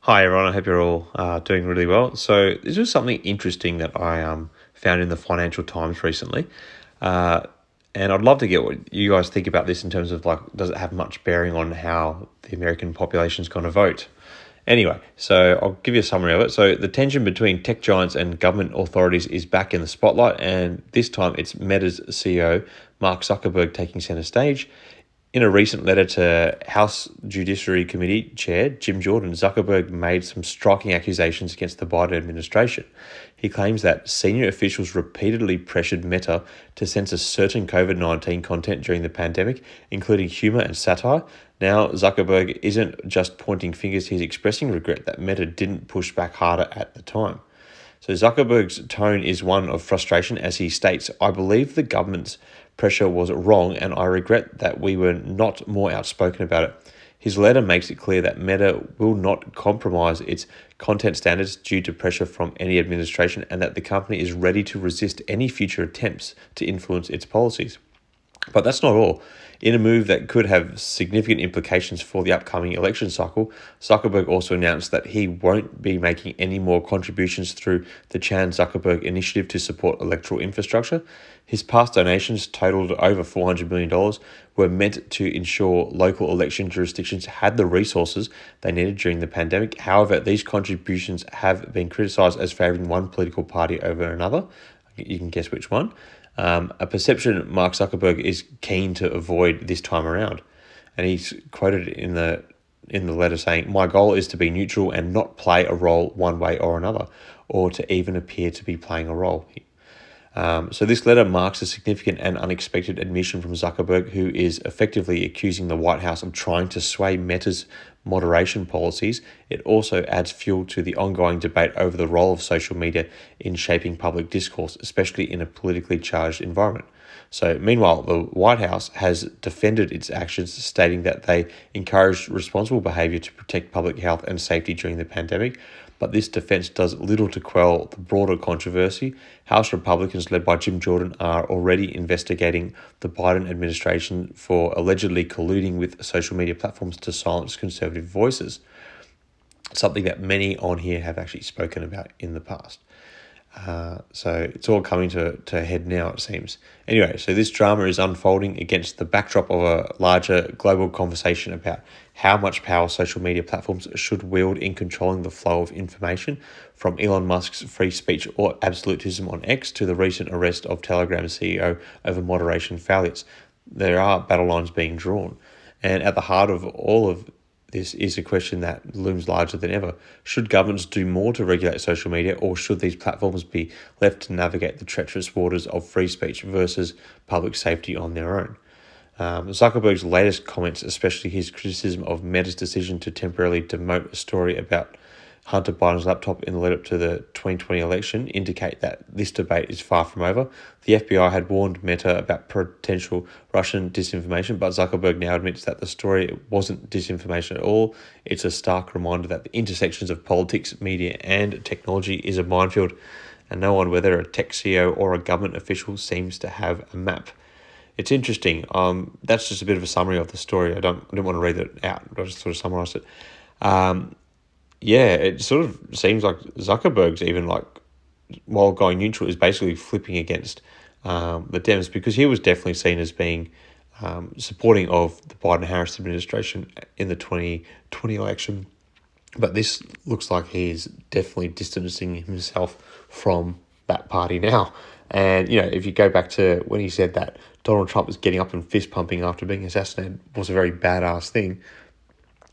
Hi everyone, I hope you're all doing really well. So this was something interesting that I found in the Financial Times recently, uh, and I'd love to get what you guys think about this in terms of does it have much bearing on how the American population is going to vote? Anyway, so I'll give you a summary of it. So the tension between tech giants and government authorities is back in the spotlight, and this time it's Meta's CEO, Mark Zuckerberg, taking center stage. In a recent letter to House Judiciary Committee Chair Jim Jordan, Zuckerberg made some striking accusations against the Biden administration. He claims that senior officials repeatedly pressured Meta to censor certain COVID-19 content during the pandemic, including humor and satire. Now, Zuckerberg isn't just pointing fingers, he's expressing regret that Meta didn't push back harder at the time. So Zuckerberg's tone is one of frustration as he states, "I believe the government's pressure was wrong and I regret that we were not more outspoken about it." His letter makes it clear that Meta will not compromise its content standards due to pressure from any administration and that the company is ready to resist any future attempts to influence its policies. But that's not all. In a move that could have significant implications for the upcoming election cycle, Zuckerberg also announced that he won't be making any more contributions through the Chan Zuckerberg Initiative to support electoral infrastructure. His past donations, totaled over $400 million, were meant to ensure local election jurisdictions had the resources they needed during the pandemic. However, these contributions have been criticised as favouring one political party over another. You can guess which one. A perception Mark Zuckerberg is keen to avoid this time around. And he's quoted in the letter saying, "My goal is to be neutral and not play a role one way or another, or to even appear to be playing a role." So this letter marks a significant and unexpected admission from Zuckerberg, who is effectively accusing the White House of trying to sway Meta's moderation policies. It also adds fuel to the ongoing debate over the role of social media in shaping public discourse, especially in a politically charged environment. So, meanwhile, the White House has defended its actions, stating that they encouraged responsible behaviour to protect public health and safety during the pandemic. But this defense does little to quell the broader controversy. House Republicans, led by Jim Jordan, are already investigating the Biden administration for allegedly colluding with social media platforms to silence conservative voices, something that many on here have actually spoken about in the past. So it's all coming to a head now, it seems. Anyway, so this drama is unfolding against the backdrop of a larger global conversation about how much power social media platforms should wield in controlling the flow of information, from Elon Musk's free speech or absolutism on X to the recent arrest of Telegram CEO over moderation failures. There are battle lines being drawn. And at the heart of all of this is a question that looms larger than ever. Should governments do more to regulate social media, or should these platforms be left to navigate the treacherous waters of free speech versus public safety on their own? Zuckerberg's latest comments, especially his criticism of Meta's decision to temporarily demote a story about Hunter Biden's laptop in the lead up to the 2020 election, indicate that this debate is far from over. The FBI had warned Meta about potential Russian disinformation, but Zuckerberg now admits that the story wasn't disinformation at all. It's a stark reminder that the intersections of politics, media, and technology is a minefield, and no one, whether a tech CEO or a government official, seems to have a map. It's interesting. That's just a bit of a summary of the story. I don't want to read it out. I just sort of summarised it. Yeah, it sort of seems like Zuckerberg's even while going neutral, is basically flipping against the Dems, because he was definitely seen as being supporting of the Biden-Harris administration in the 2020 election. But this looks like he's definitely distancing himself from that party now. And, if you go back to when he said that Donald Trump was getting up and fist pumping after being assassinated was a very badass thing,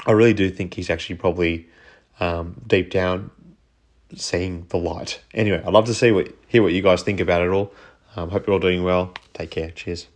I really do think he's actually probably deep down seeing the light. Anyway, I'd love to hear what you guys think about it all. Hope you're all doing well. Take care. Cheers.